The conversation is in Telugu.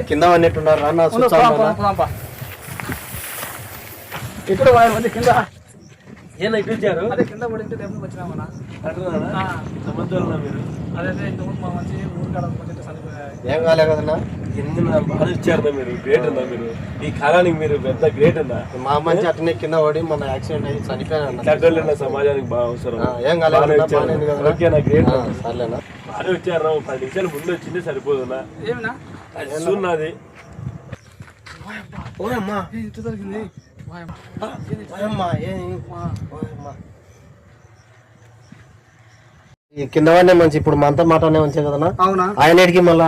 కింద అన్నట్టున్నారు ఇక్కడ కింద ఏనా ఇటు వచ్చారు అదే కింద పడింటే దేవుని వచ్చినామన్నా సంబంధాలు మీరు అదే ఇంతకుముందు మా మంచి ఊరు కాడ చనిపోయాయి. ఏం కాలే కదన్నా ఎన్ని బాగా ఇచ్చారు మీరు గ్రేట్ ఉందా మీరు ఈ కాలానికి మీరు పెద్ద గ్రేట్ ఉందా మా మంచి అట్నే కింద పడి మన యాక్సిడెంట్ అయ్యి చనిపోయాను చెడ్డోళ్ళ సమాజానికి బాగా అవసరం ఏం కాలేదు ఓకేనా గ్రేట్ సర్లేనా బాగా వచ్చారు 10 నిమిషాలు ముందు వచ్చింది సరిపోదునా ఏమినా చూన్నది ఓయమ్మా ఇంత జరిగింది ఈ కింద వాడినే మంచి ఇప్పుడు మనతో మాటనే ఉంచే కదనా అవునా ఆయనకి మళ్ళా